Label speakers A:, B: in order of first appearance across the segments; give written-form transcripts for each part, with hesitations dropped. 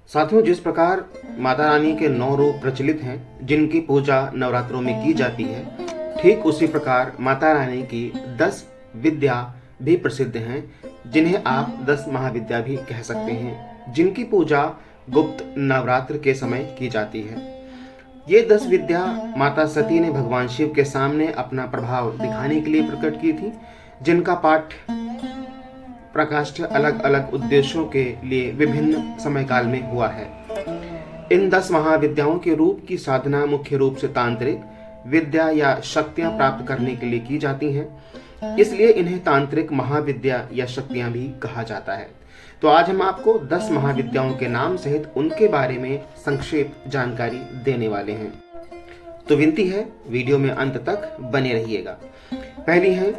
A: साथियों, जिस प्रकार माता रानी के 9 रूप प्रचलित हैं जिनकी पूजा नवरात्रों में की जाती है, ठीक उसी प्रकार माता रानी की 10 विद्या भी प्रसिद्ध हैं, जिन्हें आप 10 महाविद्या भी कह सकते हैं, जिनकी पूजा गुप्त नवरात्र के समय की जाती है। ये 10 विद्या माता सती ने भगवान शिव के सामने अपना प्रभाव दिखाने के लिए प्रकट की थी, जिनका पाठ प्रकाष्ठ अलग अलग उद्देश्यों के लिए विभिन्न समय काल में हुआ है। इन 10 महाविद्याओं के रूप की साधना मुख्य रूप से तांत्रिक विद्या या शक्तियां प्राप्त करने के लिए की जाती हैं, इसलिए इन्हें तांत्रिक महाविद्या या शक्तियां भी कहा जाता है। तो आज हम आपको 10 महाविद्याओं के नाम सहित उनके बारे में संक्षेप जानकारी देने वाले हैं, तो विनती है वीडियो में अंत तक बने रहिएगा। पहली है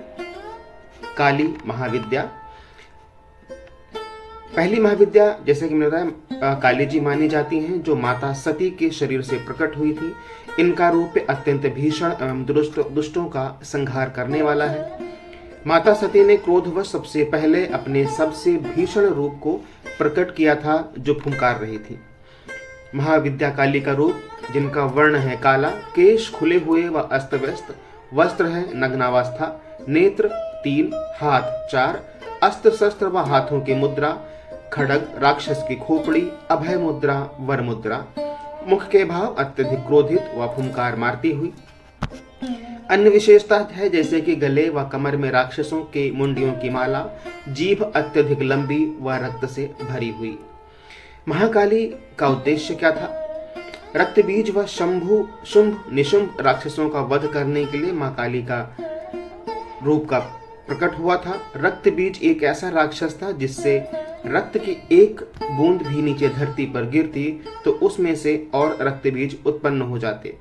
A: काली महाविद्या। पहली महाविद्या, जैसे कि मैंने बताया, काली जी मानी जाती हैं, जो माता सती के शरीर से प्रकट हुई थी। इनका रूप अत्यंत भीषण एवं दुष्टों का संहार करने वाला है। माता सती ने क्रोधवश सबसे पहले अपने सबसे भीषण रूप को प्रकट किया था, जो फुंकार रही थी। महाविद्या काली का रूप, जिनका वर्ण है काला, केश खुले हुए व अस्त व्यस्त, वस्त्र है नग्नावस्था, नेत्र 3, हाथ 4, अस्त्र शस्त्र व हाथों की मुद्रा, खड़ग राक्षस की खोपड़ी, अभय मुद्रा वर मुद्रा, मुख के भाव अत्यधिक क्रोधित व फुंकार मारती हुई। अन्य विशेषता है जैसे कि गले व कमर में राक्षसों के मुंडियों की माला, जीभ अत्यधिक लंबी व रक्त से भरी हुई। महाकाली का उद्देश्य क्या था? रक्त बीज व शंभु शुंभ निशुंभ राक्षसों का वध करने के लिए मां काली का रूप का प्रकट हुआ था। रक्त बीज एक ऐसा राक्षस था जिससे रक्त की एक बूंद भी नीचे धरती पर गिरती तो उसमें से और रक्त बीज उत्पन्न हो जाते।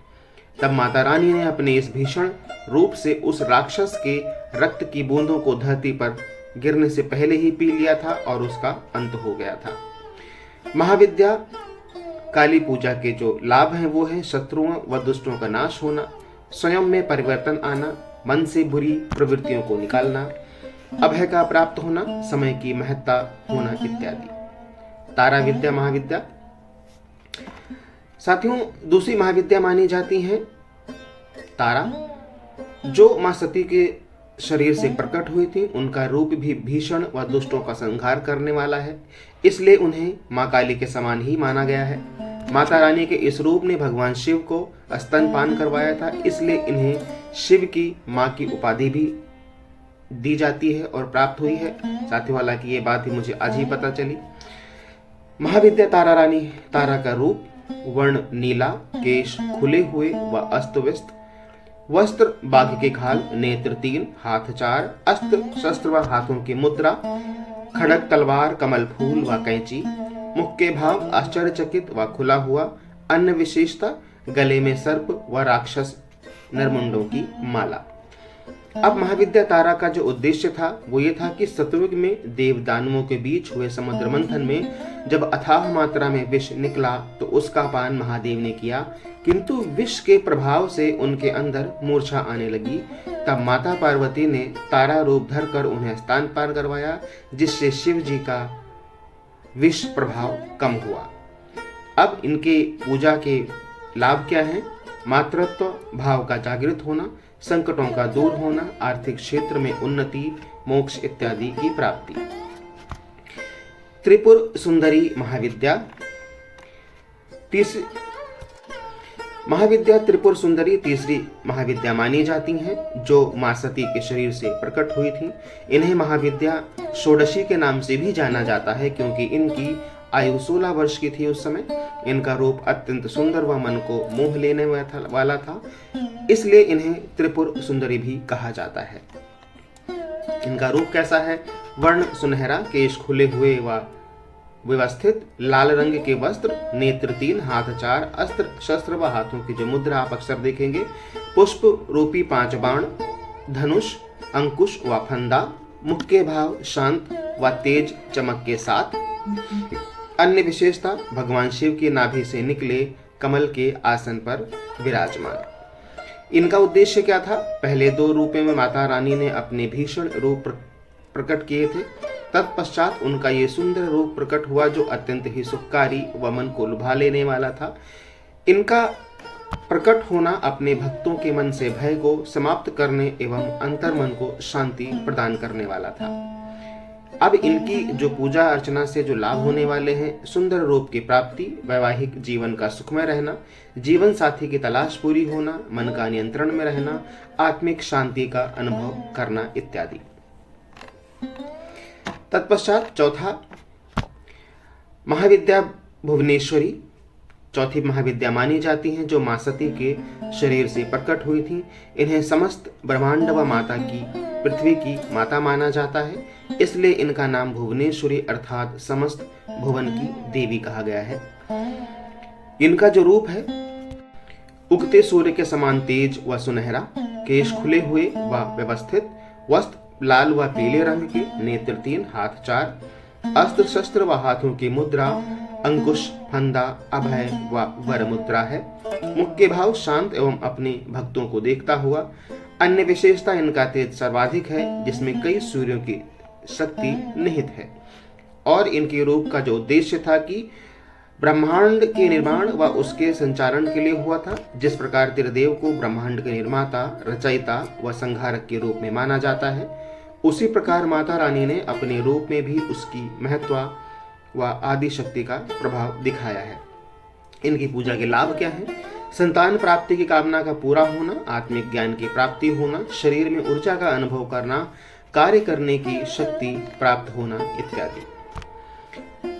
A: तब माता रानी ने अपने इस भीषण रूप से उस राक्षस के रक्त की बूंदों को धरती पर गिरने से पहले ही पी लिया था और उसका अंत हो गया था। महाविद्या काली पूजा के जो लाभ हैं वो हैं शत्रुओं व दुष्टों का नाश होना, स्वयं में परिवर्तन आना, मन से बुरी प्रवृत्तियों को निकालना, अभय का प्राप्त होना, समय की महत्ता होना इत्यादि। तारा विद्या महाविद्या। साथियों, दूसरी महाविद्या मानी जाती है तारा, जो मां सती के शरीर से प्रकट हुई थी। उनका रूप भी भीषण व दुष्टों का संहार करने वाला है, इसलिए उन्हें मां काली के समान ही माना गया है। माता रानी के इस रूप ने भगवान शिव को स्तनपान करवाया था, इसलिए इन्हें शिव की मां की उपाधि भी दी जाती है और प्राप्त हुई है। साथियों, हालांकि ये बात ही मुझे आज ही पता चली। महाविद्या तारा रानी। तारा का रूप वर्ण नीला, केश खुले हुए व अस्त व्यस्त, वस्त्र बाघ के खाल, नेत्र 3, हाथ 4, अस्त्र शस्त्र व हाथों की मुद्रा, खड़ग तलवार, कमल फूल व कैंची, मुख के भाव आश्चर्यचकित व खुला हुआ। अन्य विशेषता गले में सर्प व राक्षस नरमुंडों की माला। अब महाविद्या तारा का जो उद्देश्य था वो ये था कि सतयुग में देव दानवों के बीच हुए समुद्र मंथन में जब अथाह मात्रा में विष निकला तो उसका पान महादेव ने किया, किंतु विष के प्रभाव से उनके अंदर मूर्छा आने लगी। तब माता पार्वती ने तारा रूप धरकर उन्हें स्तनपान करवाया, जिससे शिव जी का विष प्रभाव कम हुआ। अब इनके पूजा के लाभ क्या हैं? मातृत्व भाव का जागृत होना, संकटों का दूर होना, आर्थिक क्षेत्र में उन्नति, मोक्ष इत्यादि की प्राप्ति। त्रिपुर सुंदरी महाविद्या। महाविद्या त्रिपुर सुंदरी तीसरी महाविद्या मानी जाती हैं, जो मां सती के शरीर से प्रकट हुई थी। इन्हें महाविद्या षोडशी के नाम से भी जाना जाता है, क्योंकि इनकी आयु 16 वर्ष की थी उस समय। इनका रूप अत्यंत सुंदर व मन को मोह लेने वाला था, इसलिए इन्हें त्रिपुर सुंदरी भी कहा जाता है। इनका रूप कैसा है? वर्ण सुनहरा, केश खुले हुए व व्यवस्थित, लाल रंग के वस्त्र, नेत्र 3, हाथ 4, अस्त्र शस्त्र व हाथों की जो मुद्रा आप अक्सर देखेंगे, पुष्प रूपी 5 बाण, धनुष, अंकुश व फंदा, मुख के भाव शांत व तेज चमक के साथ। अन्य विशेषता भगवान शिव की नाभि से निकले कमल के आसन पर विराजमान। इनका उद्देश्य क्या था? पहले 2 रूपों में माता रानी ने अपने भीषण रूप प्रकट किए थे। तत्पश्चात उनका ये सुंदर रूप प्रकट हुआ जो अत्यंत ही सुखकारी व मन को लुभा लेने वाला था। इनका प्रकट होना अपने भक्तों के मन से भय को समाप्त करने एवं अंतर्मन को शांति प्रदान करने वाला था। अब इनकी जो पूजा अर्चना से जो लाभ होने वाले हैं, सुंदर रूप की प्राप्ति, वैवाहिक जीवन का सुखमय रहना, जीवन साथी की तलाश पूरी होना, मन का नियंत्रण में रहना, आत्मिक शांति का अनुभव करना इत्यादि। तत्पश्चात चौथा, महाविद्या भुवनेश्वरी चौथी महाविद्या मानी जाती हैं जो मां सती के शरीर से प्रकट हुई थी। इन्हें समस्त ब्रह्मांड व माता की पृथ्वी की माता माना जाता है, इसलिए इनका नाम भुवनेश्वरी अर्थात समस्त भुवन की देवी कहा गया है। इनका जो रूप है, उगते सूर्य के समान तेज व सुनहरा, केश खुले हुए व व्यवस्थित, वस्त्र लाल व पीले रंग के, नेत्र 3, हाथ 4, अस्त्र शस्त्र व हाथों की मुद्रा अंकुश, फंदा, अभय व वर मुद्रा है। मुख के भाव शांत एवं अपने भक्तों को देखता हुआ। अन्य विशेषता, इनका तेज सर्वाधिक है जिसमें कई सूर्यों की शक्ति निहित है। और इनके रूप का जो उद्देश्य था कि ब्रह्मांड के निर्माण व उसके संचारण के लिए हुआ था। जिस प्रकार त्रिदेव को ब्रह्मांड के निर्माता, रचयिता व संहारक के रूप में माना जाता है, उसी प्रकार माता रानी ने अपने रूप में भी उसकी महत्व व आदि शक्ति का प्रभाव दिखाया है। इनकी पूजा के लाभ क्या है? संतान प्राप्ति की कामना का पूरा होना, आत्मिक ज्ञान की प्राप्ति होना, शरीर में ऊर्जा का अनुभव करना, कार्य करने की शक्ति प्राप्त होना इत्यादि।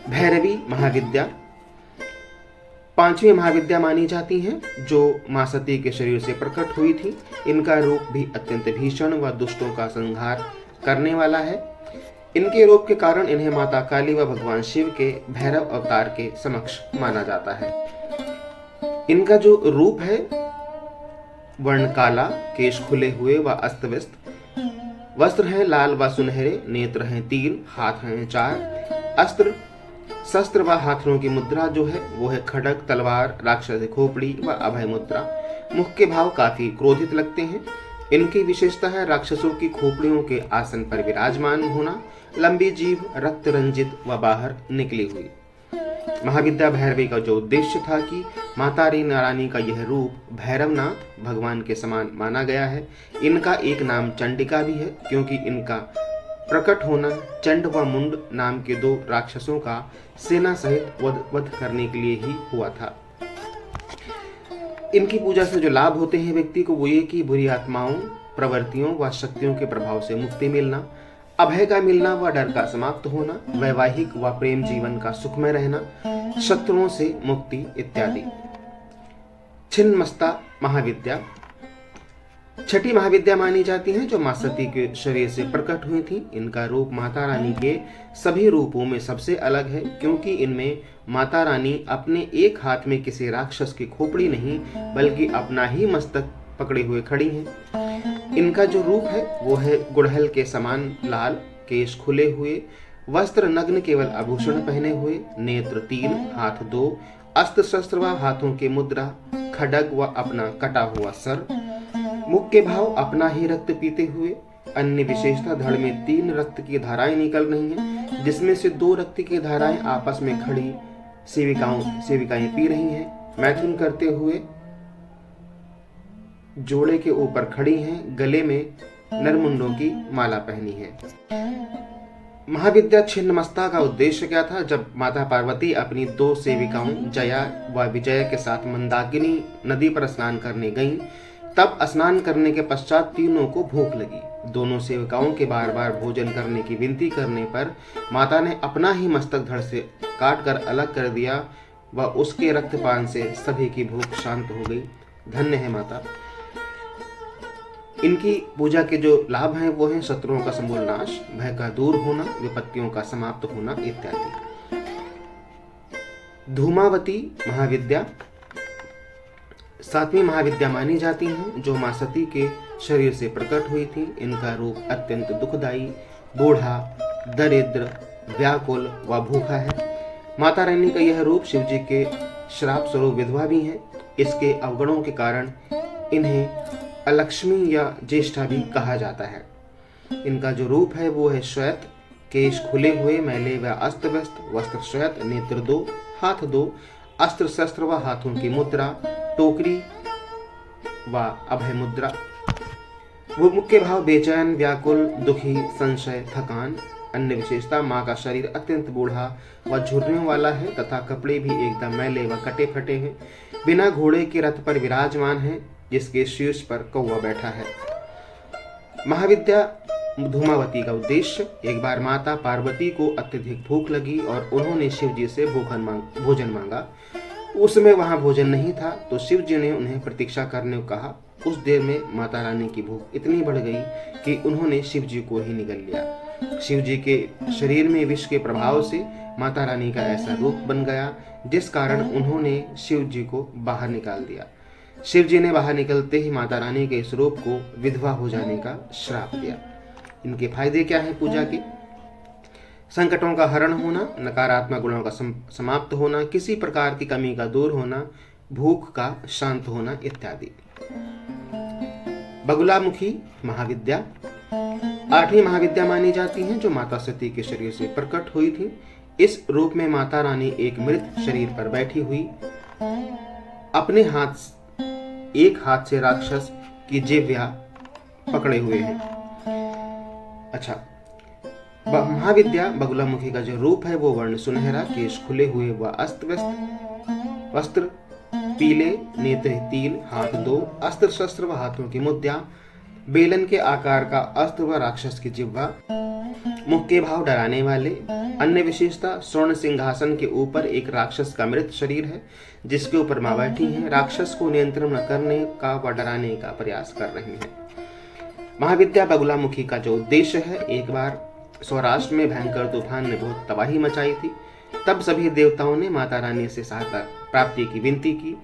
A: भैरवी महाविद्या पांचवी महाविद्या मानी जाती हैं जो मां सती के शरीर से प्रकट हुई थी। इनका रूप भी अत्यंत भीषण व दुष्टों का संहार करने वाला है। इनके रूप के कारण इन्हें माता काली व भगवान शिव के भैरव अवतार के समक्ष माना जाता है। इनका जो रूप है, वर्ण काला, केश खुले हुए व अस्त व्यस्त, वस्त्र हैं लाल व सुनहरे, नेत्र हैं 3, हाथ हैं 4, अस्त्र शस्त्र व हाथों की मुद्रा जो है वो है खड्ग, तलवार, राक्षस खोपड़ी व अभय मुद्रा। मुख के भाव काफी क्रोधित लगते हैं। इनकी विशेषता है राक्षसों की खोपड़ियों के आसन पर विराजमान होना, लंबी जीभ, रक्त रंजित व बाहर निकली हुई। महाविद्या भैरवी का जो उद्देश्य था कि माता रानी का यह रूप भैरवनाथ भगवान के समान माना गया है। इनका एक नाम चंडिका भी है क्योंकि इनका प्रकट होना चंड व मुंड नाम के 2 राक्षसों का सेना सहित वध करने के लिए ही हुआ था। इनकी पूजा से जो लाभ होते हैं व्यक्ति को, वो ये कि बुरी आत्माओं, प्रवृत्तियों व शक्तियों के प्रभाव से मुक्ति मिलना, अभय का मिलना व डर का समाप्त होना, वैवाहिक व प्रेम जीवन का सुखमय रहना, शत्रुओं से मुक्ति इत्यादि। छिन्नमस्ता महाविद्या छठी महाविद्या मानी जाती हैं जो मां सती के शरीर से प्रकट हुई थी। इनका रूप माता रानी के सभी रूपों में सबसे अलग है क्योंकि इनमें माता रानी अपने एक हाथ में किसी राक्षस की खोपड़ी नहीं बल्कि अपना ही मस्तक पकड़े हुए खड़ी हैं। इनका जो रूप है वो है गुड़हल के समान लाल, केश खुले हुए, वस्त्र नग्न केवल आभूषण पहने हुए, नेत्र 3, हाथ 2, अस्त्र शस्त्र व हाथों की मुद्रा, खड्ग व अपना कटा हुआ सर, मुख के भाव अपना ही रक्त पीते हुए। अन्य विशेषता, धड़ में 3 रक्त की धाराएं निकल रही हैं जिसमें से 2 रक्त की धाराएं आपस में खड़ी सेविकाएं पी रही हैं। मैथुन करते हुए जोड़े के ऊपर खड़ी हैं, गले में नरमुंडों की माला पहनी है। महाविद्या छिन्नमस्ता का उद्देश्य क्या था? जब माता पार्वती अपनी 2 सेविकाओं जया व विजया के साथ मंदाकिनी नदी पर स्नान करने गईं, तब स्नान करने के पश्चात तीनों को भूख लगी। दोनों सेविकाओं के बार बार भोजन करने की विनती करने पर माता ने अपना ही मस्तक धड़ से काट कर अलग कर दिया व उसके रक्तपान से सभी की भूख शांत हो गई। धन्य है माता। इनकी पूजा के जो लाभ हैं वो हैं शत्रुओं का समूल नाश, भय का दूर होना, विपत्तियों का समाप्त होना इत्यादि। धूमावती महाविद्या 7वीं महाविद्या मानी जाती हैं जो मां सती के शरीर से प्रकट हुई थी। इनका रूप अत्यंत दुखदायी, बूढ़ा, दरिद्र, व्याकुल व भूखा है। माता रानी का यह रूप शिवजी के श्राप स्वरूप विधवा भी हैं। इसके अवगुणों के कारण इन्हें अलक्ष्मी या ज्येष्ठा भी कहा जाता है। इनका जो रूप है वो है श्वेत, केश खुले हुए, मैले व अस्त व्यस्त, वस्त्र श्वेत, नेत्र दो, हाथ दो, अस्त्र शस्त्र व हाथों की मुद्रा, टोकरी व अभय मुद्रा। वो मुख्य भाव बेचैन, व्याकुल, दुखी, संशय, थकान। अन्य विशेषता, माँ का शरीर अत्यंत बूढ़ा व झुर्रियों वाला है तथा कपड़े भी एकदम मैले व कटे फटे हैं। बिना घोड़े के रथ पर विराजमान है, जिसके शीर्ष पर कौवा बैठा है। महाविद्या धूमावती का उद्देश्य। एक बार माता पार्वती को अत्यधिक भूख लगी और उन्होंने शिव जी से भोजन मांगा। उस समय वहां भोजन नहीं था, तो शिव जी ने उन्हें प्रतीक्षा करने को कहा। उस देर में माता रानी की भूख इतनी बढ़ गई कि उन्होंने शिव जी को ही निगल लिया। शिव जी के शरीर में विष के प्रभाव से माता रानी का ऐसा रूप बन गया, जिस कारण उन्होंने शिव जी को बाहर निकाल दिया। शिव जी ने बाहर निकलते ही माता रानी के इस रूप को विधवा हो जाने का श्राप दिया। इनके फायदे क्या हैं पूजा के? संकटों का हरण होना, नकारात्मक गुणों का समाप्त होना, किसी प्रकार की कमी का दूर होना, भूख का शांत होना इत्यादि। बगुलामुखी महाविद्या 8वीं महाविद्या मानी जाती है, जो माता सती के शरीर से प्रकट हुई थी। इस रूप में माता रानी एक मृत शरीर पर बैठी हुई अपने एक हाथ से राक्षस की जिह्वा पकड़े हुए हैं। अच्छा, महाविद्या बगुलामुखी का जो रूप है वो वर्ण सुनहरा, केश खुले हुए व अस्त व्यस्त, वस्त्र पीले, नेत्र तीन, हाथ दो, अस्त्र शस्त्र व हाथों की मुद्रा, बेलन के आकार का अस्त्र व राक्षस की जिह्वा। मुख्य भाव डराने वाले। अन्य विशेषता, स्वर्ण सिंहासन के ऊपर एक राक्षस का मृत शरीर है, जिसके ऊपर माँ बैठी हैं। राक्षस को नियंत्रण न करने का व डराने का प्रयास कर रही हैं। महाविद्या बगुलामुखी का जो उद्देश्य है, एक बार सौराष्ट्र में भयंकर तूफान ने बहुत तबाही मचाई थी। तब सभी देवताओं ने माता रानी से सहायता प्राप्ति की विनती की।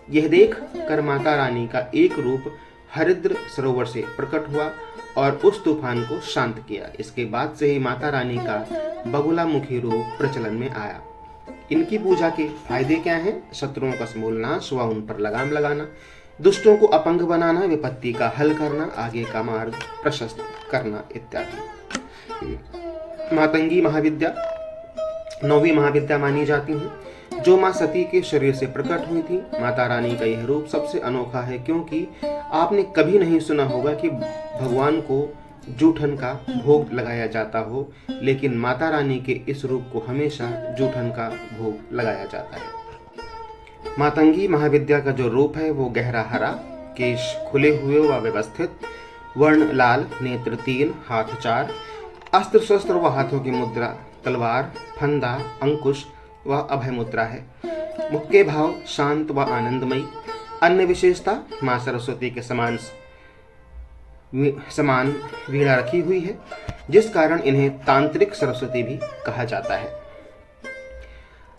A: यह देख कर माता रानी का एक रूप हरिद्र सरोवर से प्रकट हुआ और उस तूफान को शांत किया। इसके बाद से ही माता रानी का बगुलामुखी रूप प्रचलन में आया। इनकी पूजा के फायदे क्या हैं? शत्रुओं का समूल नाश व उन पर लगाम लगाना, दुष्टों को अपंग बनाना, विपत्ति का हल करना, आगे का मार्ग प्रशस्त करना इत्यादि। मातंगी महाविद्या 9वीं महाविद्या मानी जाती है, जो माँ सती के शरीर से प्रकट हुई थी। माता रानी का यह रूप सबसे अनोखा है, क्योंकि आपने कभी नहीं सुना होगा कि भगवान को जूठन का भोग लगाया जाता हो, लेकिन माता रानी के इस रूप को हमेशा जूठन का भोग लगाया जाता है। मातंगी महाविद्या का जो रूप है वो गहरा हरा, केश खुले हुए व व्यवस्थित, वर्ण लाल, नेत्र 3, हाथ 4, अस्त्र शस्त्र व हाथों की मुद्रा तलवार, फंदा, अंकुश व अभय मुद्रा है। मुख्य भाव शांत व आनंदमयी। अन्य विशेषता, माँ सरस्वती के समान वीणा रखी हुई है, जिस कारण इन्हें तांत्रिक सरस्वती भी कहा जाता है।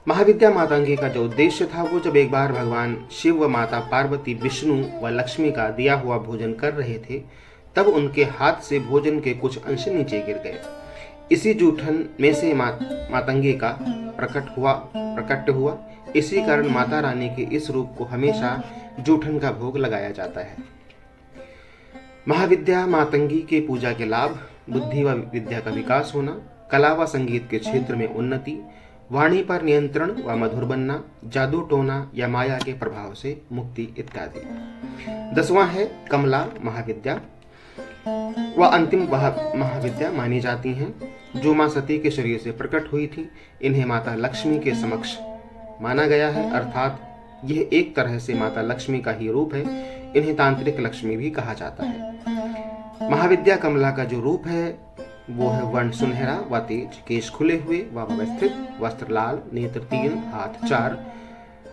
A: महाविद्या मातंगी का जो उद्देश्य था, वो जब एक बार भगवान शिव व माता पार्वती, विष्णु व लक्ष्मी का दिया हुआ भोजन कर रहे थे, तब उनके हाथ से भोजन के कुछ अंश नीचे गिर गए। इसी जूठन में से मातंगी का प्रकट हुआ। इसी कारण माता रानी के इस रूप को हमेशा जूठन का भोग लगाया जाता है। महाविद्या मातंगी के पूजा के लाभ, बुद्धि व विद्या का विकास होना, कला व संगीत के क्षेत्र में उन्नति, वाणी पर नियंत्रण व मधुर बनना, जादू टोना या माया के प्रभाव से मुक्ति इत्यादि। 10वां है कमला महाविद्या। वह अंतिम महाविद्या मानी जाती हैं, जो माँ सती के शरीर से प्रकट हुई थी। इन्हें माता लक्ष्मी के समक्ष माना गया है, अर्थात यह एक तरह से माता लक्ष्मी का ही रूप है। इन्हें तांत्रिक लक्ष्मी भी कहा जाता है। महाविद्या कमला का जो रूप है वो है वर्ण सुनहरा व तेज, केश खुले हुए व व्यवस्थित, वस्त्र लाल, नेत्र 3, हाथ 4,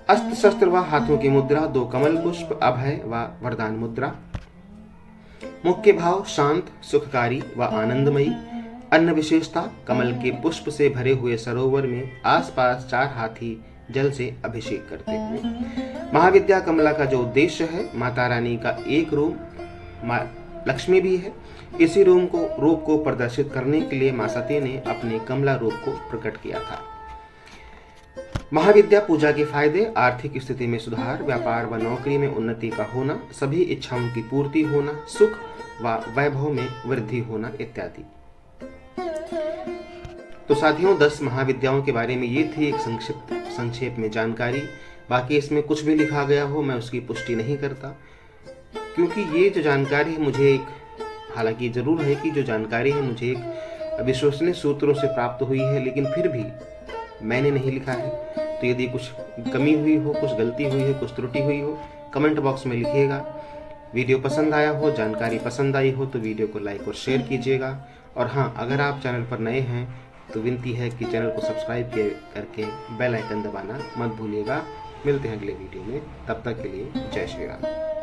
A: अस्त्र शस्त्र व हाथों की मुद्रा 2 कमल पुष्प, अभय व वरदान मुद्रा। मुख्य भाव शांत, सुखकारी व आनंदमयी। अन्य विशेषता, कमल के पुष्प से भरे हुए सरोवर में आसपास 4 हाथी जल से अभिषेक करते हुए। महाविद्या कमला का जो उद्देश्य है, माता रानी का एक रूप माँ लक्ष्मी भी है। इसी रूप को प्रदर्शित करने के लिए माँ सती ने अपने कमला रूप को प्रकट किया था। महाविद्या पूजा के फायदे, आर्थिक स्थिति में सुधार, व्यापार व नौकरी में उन्नति का होना, सभी इच्छाओं की पूर्ति होना, सुख व वैभव में वृद्धि होना इत्यादि। तो साथियों 10 महाविद्याओं के बारे में ये थी एक संक्षेप में जानकारी। बाकी इसमें कुछ भी लिखा गया हो मैं उसकी पुष्टि नहीं करता, क्योंकि ये जो जानकारी है मुझे हालांकि ज़रूर है कि जो जानकारी है मुझे एक विश्वसनीय सूत्रों से प्राप्त हुई है, लेकिन फिर भी मैंने नहीं लिखा है। तो यदि कुछ कमी हुई हो, कुछ गलती हुई है, कुछ त्रुटि हुई हो, कमेंट बॉक्स में लिखिएगा। वीडियो पसंद आया हो, जानकारी पसंद आई हो तो वीडियो को लाइक और शेयर कीजिएगा। और हाँ, अगर आप चैनल पर नए हैं तो विनती है कि चैनल को सब्सक्राइब करके बेल आइकन दबाना मत भूलिएगा। मिलते हैं अगले वीडियो में, तब तक के लिए जय श्री राम।